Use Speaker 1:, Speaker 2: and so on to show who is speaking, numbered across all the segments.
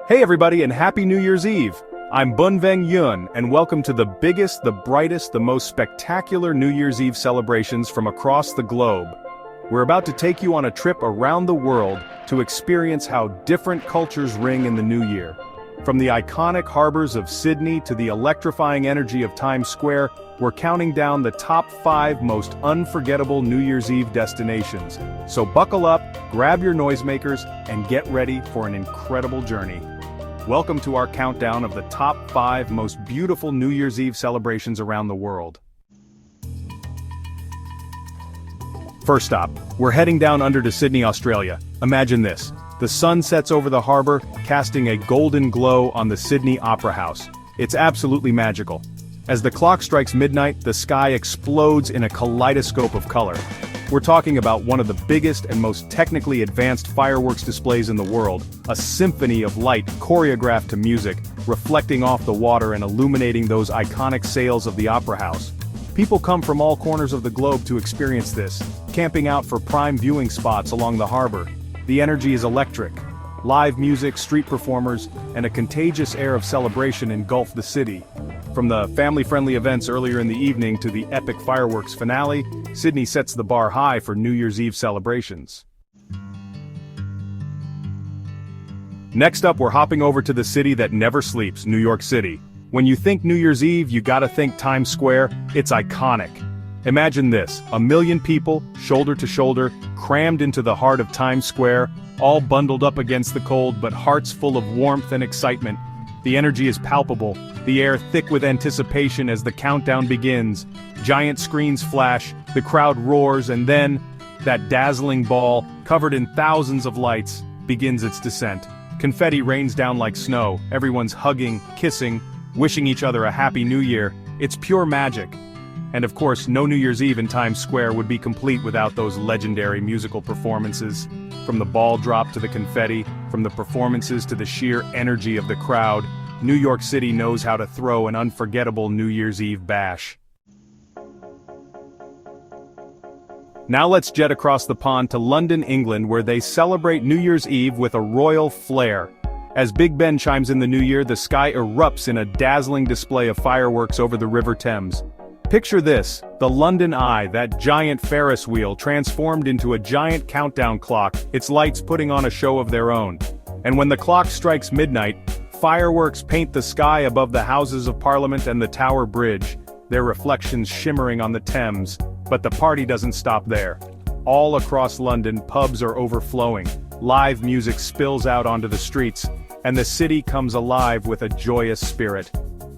Speaker 1: Hey everybody and Happy New Year's Eve! I'm Bunveng Yun and welcome to the biggest, the brightest, the most spectacular New Year's Eve celebrations from across the globe. We're about to take you on a trip around the world to experience how different cultures ring in the new year. From the iconic harbors of Sydney to the electrifying energy of Times Square, we're counting down the top 5 most unforgettable New Year's Eve destinations. So buckle up, grab your noisemakers, and get ready for an incredible journey. Welcome to our countdown of the top 5 most beautiful New Year's Eve celebrations around the world. First stop, we're heading down under to Sydney, Australia. Imagine this. The sun sets over the harbor, casting a golden glow on the Sydney Opera House. It's absolutely magical. As the clock strikes midnight, the sky explodes in a kaleidoscope of color. We're talking about one of the biggest and most technically advanced fireworks displays in the world, a symphony of light choreographed to music, reflecting off the water and illuminating those iconic sails of the Opera House. People come from all corners of the globe to experience this, camping out for prime viewing spots along the harbor. The energy is electric. Live music, street performers, and a contagious air of celebration engulf the city. From the family-friendly events earlier in the evening to the epic fireworks finale, Sydney sets the bar high for New Year's Eve celebrations. Next up, we're hopping over to the city that never sleeps, New York City. When you think New Year's Eve, you gotta think Times Square. It's iconic. Imagine this, 1 million people, shoulder to shoulder, crammed into the heart of Times Square, all bundled up against the cold but hearts full of warmth and excitement. The energy is palpable, the air thick with anticipation as the countdown begins. Giant screens flash, the crowd roars, and then, that dazzling ball, covered in thousands of lights, begins its descent. Confetti rains down like snow, everyone's hugging, kissing, wishing each other a happy new year. It's pure magic. And of course, no New Year's Eve in Times Square would be complete without those legendary musical performances. From the ball drop to the confetti, from the performances to the sheer energy of the crowd, New York City knows how to throw an unforgettable New Year's Eve bash. Now let's jet across the pond to London, England, where they celebrate New Year's Eve with a royal flair. As Big Ben chimes in the new year, the sky erupts in a dazzling display of fireworks over the River Thames. Picture this, the London Eye, that giant Ferris wheel transformed into a giant countdown clock, its lights putting on a show of their own. And when the clock strikes midnight, fireworks paint the sky above the Houses of Parliament and the Tower Bridge, their reflections shimmering on the Thames. But the party doesn't stop there. All across London, pubs are overflowing, live music spills out onto the streets, and the city comes alive with a joyous spirit.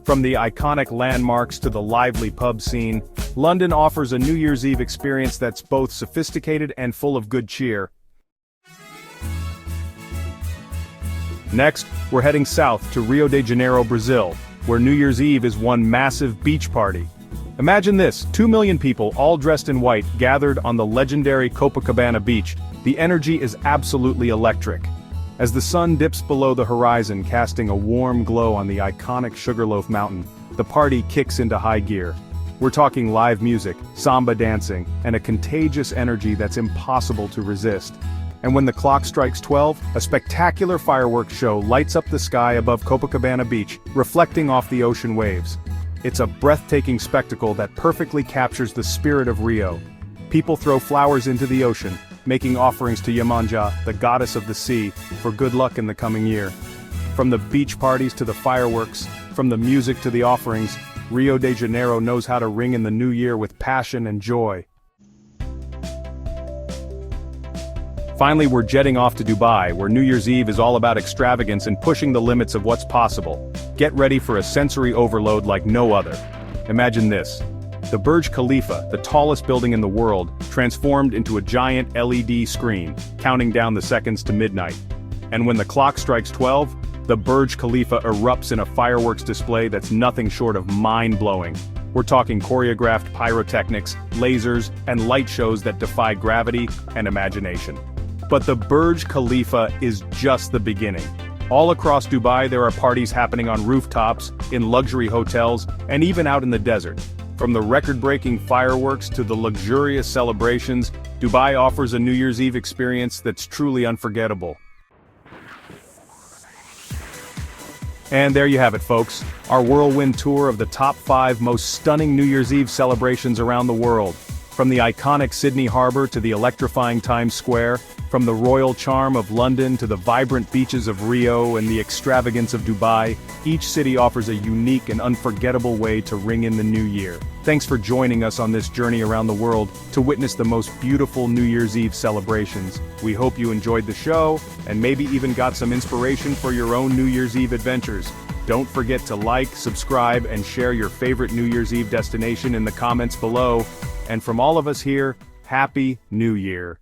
Speaker 1: From the iconic landmarks to the lively pub scene, London offers a New Year's Eve experience that's both sophisticated and full of good cheer. Next, we're heading south to Rio de Janeiro, Brazil, where New Year's Eve is one massive beach party. Imagine this, 2 million people, all dressed in white, gathered on the legendary Copacabana beach. The energy is absolutely electric. As the sun dips below the horizon, casting a warm glow on the iconic Sugarloaf Mountain, the party kicks into high gear. We're talking live music, samba dancing, and a contagious energy that's impossible to resist. And when the clock strikes 12, a spectacular fireworks show lights up the sky above Copacabana Beach, reflecting off the ocean waves. It's a breathtaking spectacle that perfectly captures the spirit of Rio. People throw flowers into the ocean, making offerings to Yemanja, the goddess of the sea, for good luck in the coming year. From the beach parties to the fireworks, from the music to the offerings, Rio de Janeiro knows how to ring in the new year with passion and joy. Finally, we're jetting off to Dubai, where New Year's Eve is all about extravagance and pushing the limits of what's possible. Get ready for a sensory overload like no other. Imagine this. The Burj Khalifa, the tallest building in the world, transformed into a giant LED screen, counting down the seconds to midnight. And when the clock strikes 12, the Burj Khalifa erupts in a fireworks display that's nothing short of mind-blowing. We're talking choreographed pyrotechnics, lasers, and light shows that defy gravity and imagination. But the Burj Khalifa is just the beginning. All across Dubai there are parties happening on rooftops, in luxury hotels, and even out in the desert. From the record-breaking fireworks to the luxurious celebrations, Dubai offers a New Year's Eve experience that's truly unforgettable. And there you have it, folks. Our whirlwind tour of the top 5 most stunning New Year's Eve celebrations around the world. From the iconic Sydney Harbour to the electrifying Times Square, from the royal charm of London to the vibrant beaches of Rio and the extravagance of Dubai, each city offers a unique and unforgettable way to ring in the new year. Thanks for joining us on this journey around the world to witness the most beautiful New Year's Eve celebrations. We hope you enjoyed the show, and maybe even got some inspiration for your own New Year's Eve adventures. Don't forget to like, subscribe, and share your favorite New Year's Eve destination in the comments below. And from all of us here, Happy New Year!